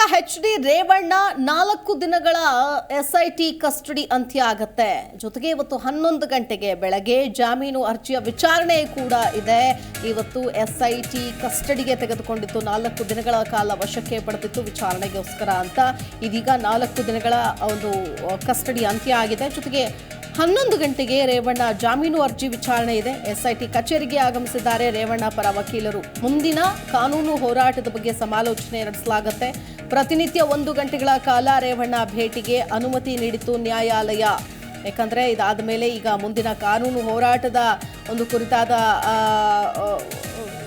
HD Revanna 4 ದಿನಗಳ SIT custody ಅಂತ್ಯ ಆಗತ್ತೆ. ಜೊತೆಗೆ ಇವತ್ತು 11 ಗಂಟೆಗೆ ಬೆಳಗ್ಗೆ ಜಾಮೀನು ಅರ್ಜಿಯ ವಿಚಾರಣೆ ಕೂಡ ಇದೆ. ಇವತ್ತು SIT ಕಸ್ಟಡಿಗೆ ತೆಗೆದುಕೊಂಡಿತ್ತು 4 ದಿನಗಳ ಕಾಲ ವಶಕ್ಕೆ ಪಡೆದಿತ್ತು ವಿಚಾರಣೆಗೋಸ್ಕರ ಅಂತ. ಇದೀಗ 4 ದಿನಗಳ ಒಂದು ಕಸ್ಟಡಿ ಅಂತ್ಯ ಆಗಿದೆ. ಜೊತೆಗೆ 11 ಗಂಟೆಗೆ ರೇವಣ್ಣ ಜಾಮೀನು ಅರ್ಜಿ ವಿಚಾರಣೆ ಇದೆ. SIT ಕಚೇರಿಗೆ ಆಗಮಿಸಿದ್ದಾರೆ ರೇವಣ್ಣ ಪರ ವಕೀಲರು. ಮುಂದಿನ ಕಾನೂನು ಹೋರಾಟದ ಬಗ್ಗೆ ಸಮಾಲೋಚನೆ ನಡೆಸಲಾಗುತ್ತೆ. ಪ್ರತಿನಿತ್ಯ 1 ಗಂಟೆಗಳ ಕಾಲ ರೇವಣ್ಣ ಭೇಟಿಗೆ ಅನುಮತಿ ನೀಡಿತು ನ್ಯಾಯಾಲಯ. ಯಾಕಂದ್ರೆ ಇದಾದ ಮೇಲೆ ಈಗ ಮುಂದಿನ ಕಾನೂನು ಹೋರಾಟದ ಒಂದು ಕುರಿತಾದ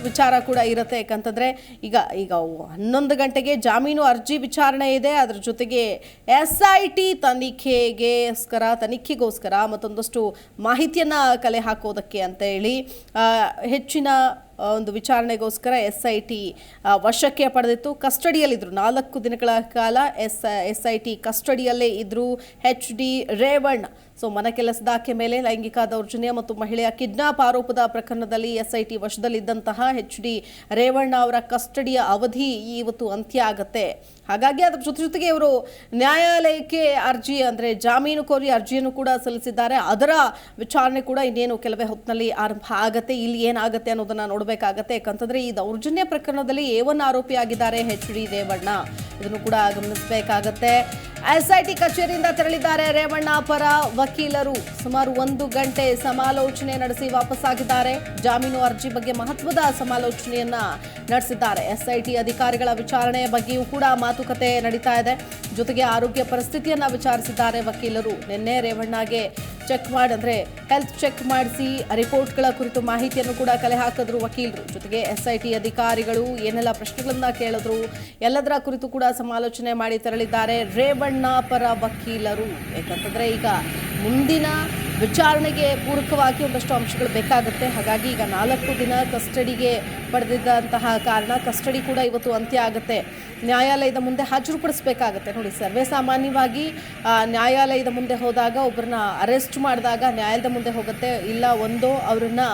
ವಿಚಾರ ಕೂಡ ಇರುತ್ತೆ. ಯಾಕಂತಂದ್ರೆ ಈಗ 11 ಗಂಟೆಗೆ ಜಾಮೀನು ಅರ್ಜಿ ವಿಚಾರಣೆ ಇದೆ. ಅದರ ಜೊತೆಗೆ SIT ತನಿಖೆಗೋಸ್ಕರ ಮತ್ತೊಂದಷ್ಟು ಮಾಹಿತಿಯನ್ನ ಕಲೆ ಹಾಕೋದಕ್ಕೆ ಅಂತ ಹೇಳಿ ಹೆಚ್ಚಿನ ಒಂದು ವಿಚಾರಣೆಗೋಸ್ಕರ SIT ವಶಕ್ಕೆ ಪಡೆದಿತ್ತು. ಕಸ್ಟಡಿಯಲ್ಲಿದ್ದರು 4 ದಿನಗಳ ಕಾಲ SIT ಕಸ್ಟಡಿಯಲ್ಲೇ ಇದ್ರು HD ರೇವಣ್ಣ. ಸೊ ಮನೆ ಕೆಲಸದಾಕೆ ಮೇಲೆ ಲೈಂಗಿಕ ದೌರ್ಜನ್ಯ ಮತ್ತು ಮಹಿಳೆಯ ಕಿಡ್ನಾಪ್ ಆರೋಪದ ಪ್ರಕರಣದಲ್ಲಿ SIT ವಶದಲ್ಲಿದ್ದಂತಹ HD ರೇವಣ್ಣ ಅವರ ಕಸ್ಟಡಿಯ ಅವಧಿ ಇವತ್ತು ಅಂತ್ಯ ಆಗುತ್ತೆ. ಹಾಗಾಗಿ ಅದರ ಜೊತೆಗೆ ಇವರು ನ್ಯಾಯಾಲಯಕ್ಕೆ ಅರ್ಜಿ ಅಂದರೆ ಜಾಮೀನು ಕೋರಿ ಅರ್ಜಿಯನ್ನು ಕೂಡ ಸಲ್ಲಿಸಿದ್ದಾರೆ. ಅದರ ವಿಚಾರಣೆ ಕೂಡ ಇನ್ನೇನು ಕೆಲವೇ ಹೊತ್ತಿನಲ್ಲಿ ಆರಂಭ ಆಗತ್ತೆ. ಇಲ್ಲಿ ಏನಾಗುತ್ತೆ ಅನ್ನೋದನ್ನ ನೋಡಬೇಕಾಗತ್ತೆ. ಯಾಕಂತಂದ್ರೆ ಈ ದೌರ್ಜನ್ಯ ಪ್ರಕರಣದಲ್ಲಿ A1 ಆರೋಪಿಯಾಗಿದ್ದಾರೆ HD ರೇವಣ್ಣ. ಇದನ್ನು ಕೂಡ ಗಮನಿಸಬೇಕಾಗತ್ತೆ. SIT ಕಚೇರಿಯಿಂದ ತೆರಳಿದ್ದಾರೆ ರೇವಣ್ಣ ಪರ ವಕೀಲರು. ಸುಮಾರು 1 ಗಂಟೆ ಸಮಾಲೋಚನೆ ನಡೆಸಿ ವಾಪಸ್ಸಾಗಿದ್ದಾರೆ. ಜಾಮೀನು ಅರ್ಜಿ ಬಗ್ಗೆ ಮಹತ್ವದ ಸಮಾಲೋಚನೆಯನ್ನ ನಡೆಸಿದ್ದಾರೆ. SIT ಅಧಿಕಾರಿಗಳ ವಿಚಾರಣೆಯ ಬಗ್ಗೆಯೂ ಕೂಡ ಮಾತುಕತೆ ನಡೀತಾ ಇದೆ. ಜೊತೆಗೆ ಆರೋಗ್ಯ ಪರಿಸ್ಥಿತಿಯನ್ನ ವಿಚಾರಿಸಿದ್ದಾರೆ ವಕೀಲರು. ನಿನ್ನೆ ರೇವಣ್ಣಗೆ ಹೆಲ್ತ್ ಚೆಕ್ ಮಾಡಿಸಿ ರಿಪೋರ್ಟ್ಗಳ ಕುರಿತು ಮಾಹಿತಿಯನ್ನು ಕೂಡ ಕಲೆ ಹಾಕಿದ್ರು ವಕೀಲರು. ಜೊತೆಗೆ SIT ಅಧಿಕಾರಿಗಳು ಏನೆಲ್ಲ ಪ್ರಶ್ನೆಗಳನ್ನ ಕೇಳಿದ್ರು ಎಲ್ಲದರ ಕುರಿತು ಕೂಡ ಸಮಾಲೋಚನೆ ಮಾಡಿ ತೆರಳಿದ್ದಾರೆ ರೇವಣ್ಣ ಪರ ವಕೀಲರು. ಯಾಕಂತಂದ್ರೆ ಈಗ ಮುಂದಿನ ವಿಚಾರಣೆಗೆ ಪೂರಕವಾಗಿ ಒಂದಷ್ಟು ಅಂಶಗಳು ಬೇಕಾಗುತ್ತೆ. ಹಾಗಾಗಿ ಈಗ 4 ದಿನ ಕಸ್ಟಡಿಗೆ ಪಡೆದಿದ್ದಂತಹ ಕಾರಣ ಕಸ್ಟಡಿ ಕೂಡ ಇವತ್ತು ಅಂತ್ಯ ಆಗುತ್ತೆ. ನ್ಯಾಯಾಲಯದ ಮುಂದೆ ಹಾಜರುಪಡಿಸಬೇಕಾಗತ್ತೆ. ನೋಡಿ, ಸರ್ವೇ ಸಾಮಾನ್ಯವಾಗಿ ನ್ಯಾಯಾಲಯದ ಮುಂದೆ ಹೋದಾಗ ಒಬ್ಬರನ್ನ ಅರೆಸ್ಟ್ ಮಾಡಿದಾಗ ನ್ಯಾಯಾಲಯದ ಮುಂದೆ ಹೋಗುತ್ತೆ. ಇಲ್ಲ ಒಂದು ಅವರನ್ನ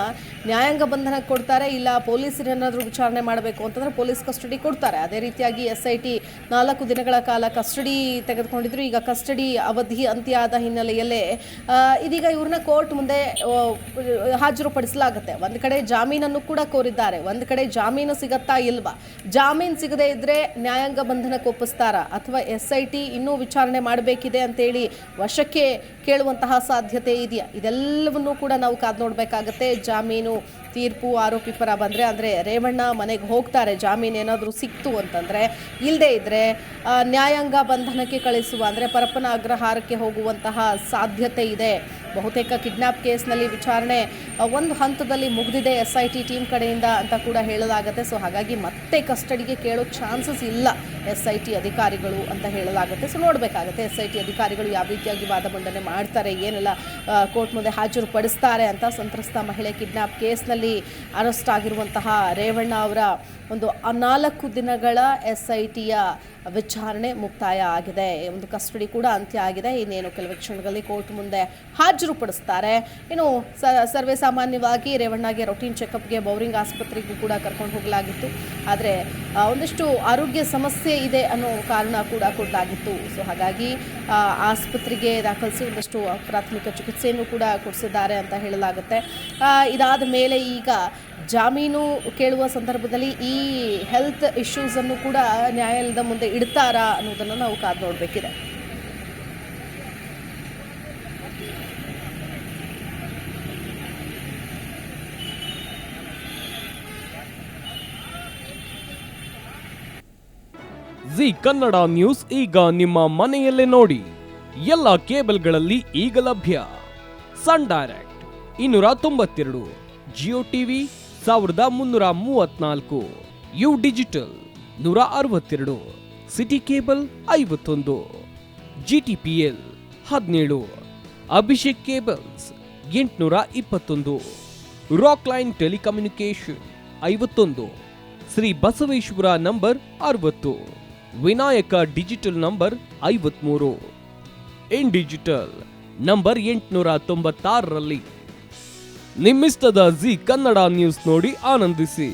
ನ್ಯಾಯಾಂಗ ಬಂಧನಕ್ಕೆ ಕೊಡ್ತಾರೆ, ಇಲ್ಲ ಪೊಲೀಸರೇನಾದರೂ ವಿಚಾರಣೆ ಮಾಡಬೇಕು ಅಂತಂದ್ರೆ ಪೊಲೀಸ್ ಕಸ್ಟಡಿ ಕೊಡ್ತಾರೆ. ಅದೇ ರೀತಿಯಾಗಿ SIT 4 ದಿನಗಳ ಕಾಲ ಕಸ್ಟಡಿ ತೆಗೆದುಕೊಂಡಿದ್ರು. ಈಗ ಕಸ್ಟಡಿ ಅವಧಿ ಅಂತ್ಯ ಆದ ಹಿನ್ನೆಲೆಯಲ್ಲೇ ಇದೀಗ ಇವ್ರನ್ನ ಕೋರ್ಟ್ ಮುಂದೆ ಹಾಜರುಪಡಿಸಲಾಗುತ್ತೆ. ಒಂದು ಕಡೆ ಜಾಮೀನನ್ನು ಕೂಡ ಕೋರಿದ್ದಾರೆ. ಒಂದು ಕಡೆ ಜಾಮೀನು ಸಿಗತ್ತಾ ಇಲ್ವಾ, ಜಾಮೀನು ಸಿಗದೇ ಇದ್ರೆ ನ್ಯಾಯಾಂಗ ಬಂಧನಕ್ಕೆ ಒಪ್ಪಿಸ್ತಾರ ಅಥವಾ SIT ಇನ್ನೂ ವಿಚಾರಣೆ ಮಾಡಬೇಕಿದೆ ಅಂತೇಳಿ ವಶಕ್ಕೆ ಕೇಳುವಂತಹ ಸಾಧ್ಯತೆ ಇದೆಯಾ, ಇದೆಲ್ಲವನ್ನೂ ಕೂಡ ನಾವು ಕಾದು ನೋಡಬೇಕಾಗತ್ತೆ. ಜಾಮೀನು ತೀರ್ಪು ಆರೋಪಿ ಪರ ಬಂದರೆ ಅಂದರೆ ರೇವಣ್ಣ ಮನೆಗೆ ಹೋಗ್ತಾರೆ, ಜಾಮೀನು ಏನಾದರೂ ಸಿಕ್ತು ಅಂತಂದರೆ. ಇಲ್ಲದೇ ಇದ್ದರೆ ನ್ಯಾಯಾಂಗ ಬಂಧನಕ್ಕೆ ಕಳಿಸುವ ಅಂದರೆ ಪರಪ್ಪನ ಅಗ್ರಹಾರಕ್ಕೆ ಹೋಗುವಂತಹ ಸಾಧ್ಯತೆ ಇದೆ. ಬಹುತೇಕ ಕಿಡ್ನಾಪ್ ಕೇಸ್ನಲ್ಲಿ ವಿಚಾರಣೆ ಒಂದು ಹಂತದಲ್ಲಿ ಮುಗಿದಿದೆ SIT ಟೀಮ್ ಕಡೆಯಿಂದ ಅಂತ ಕೂಡ ಹೇಳಲಾಗುತ್ತೆ. ಸೊ ಹಾಗಾಗಿ ಮತ್ತೆ ಕಸ್ಟಡಿಗೆ ಕೇಳೋ ಚಾನ್ಸಸ್ ಇಲ್ಲ SIT ಅಧಿಕಾರಿಗಳು ಅಂತ ಹೇಳಲಾಗುತ್ತೆ. ಸೊ ನೋಡಬೇಕಾಗುತ್ತೆ SIT ಅಧಿಕಾರಿಗಳು ಯಾವ ರೀತಿಯಾಗಿ ವಾದ ಮಂಡನೆ ಮಾಡ್ತಾರೆ, ಏನೆಲ್ಲ ಕೋರ್ಟ್ ಮುಂದೆ ಹಾಜರುಪಡಿಸ್ತಾರೆ ಅಂತ. ಸಂತ್ರಸ್ತ ಮಹಿಳೆ ಕಿಡ್ನಾಪ್ ಕೇಸ್ನಲ್ಲಿ ಅರೆಸ್ಟ್ ಆಗಿರುವಂತಹ ರೇವಣ್ಣ ಅವರ ಒಂದು 4 ದಿನಗಳ SITಯ ವಿಚಾರಣೆ ಮುಕ್ತಾಯ ಆಗಿದೆ. ಒಂದು ಕಸ್ಟಡಿ ಕೂಡ ಅಂತ್ಯ ಆಗಿದೆ. ಇನ್ನೇನು ಕೆಲವು ಕ್ಷಣಗಳಲ್ಲಿ ಕೋರ್ಟ್ ಮುಂದೆ ಹಾಜರುಪಡಿಸ್ತಾರೆ. ಇನ್ನು ಸರ್ವೇ ಸಾಮಾನ್ಯವಾಗಿ ರೇವಣ್ಣಗೆ ರೊಟೀನ್ ಚೆಕಪ್ಗೆ ಬೌರಿಂಗ್ ಆಸ್ಪತ್ರೆಗೂ ಕೂಡ ಕರ್ಕೊಂಡು ಹೋಗಲಾಗಿತ್ತು. ಆದರೆ ಒಂದಿಷ್ಟು ಆರೋಗ್ಯ ಸಮಸ್ಯೆ ಇದೆ ಅನ್ನೋ ಕಾರಣ ಕೂಡ ಕೊಡಲಾಗಿತ್ತು. ಸೊ ಹಾಗಾಗಿ ಆಸ್ಪತ್ರೆಗೆ ದಾಖಲಿಸಿ ಒಂದಷ್ಟು ಪ್ರಾಥಮಿಕ ಚಿಕಿತ್ಸೆಯನ್ನು ಕೂಡ ಕೊಡಿಸಿದ್ದಾರೆ ಅಂತ ಹೇಳಲಾಗುತ್ತೆ. ಇದಾದ ಮೇಲೆ ಈಗ ಜಾಮೀನು ಕೇಳುವ ಸಂದರ್ಭದಲ್ಲಿ ಈ ಹೆಲ್ತ್ ಇಶ್ಯೂಸ್ ಅನ್ನು ಕೂಡ ನ್ಯಾಯಾಲಯದ ಮುಂದೆ ಇಡ್ತಾರಾ ಅನ್ನೋದನ್ನು ನಾವು ಕಾದು ನೋಡಬೇಕಿದೆ. ಜಿ ಕನ್ನಡ ನ್ಯೂಸ್ ಈಗ ನಿಮ್ಮ ಮನೆಯಲ್ಲೇ ನೋಡಿ. ಎಲ್ಲ ಕೇಬಲ್ಗಳಲ್ಲಿ ಈಗ ಲಭ್ಯ. Sun Direct 292, Jio TV 1334, U digital 162, City Cable 51, GTPL 17, Abhishek cables 821, Rockline telecommunication 51, Shri Basaveshwara number 60, Vinayaka digital number 53, in digital number 896ರಲ್ಲಿ. ನಿಮ್ಮಿಷ್ಟದ ಜಿ ಕನ್ನಡ ನ್ಯೂಸ್ ನೋಡಿ ಆನಂದಿಸಿ.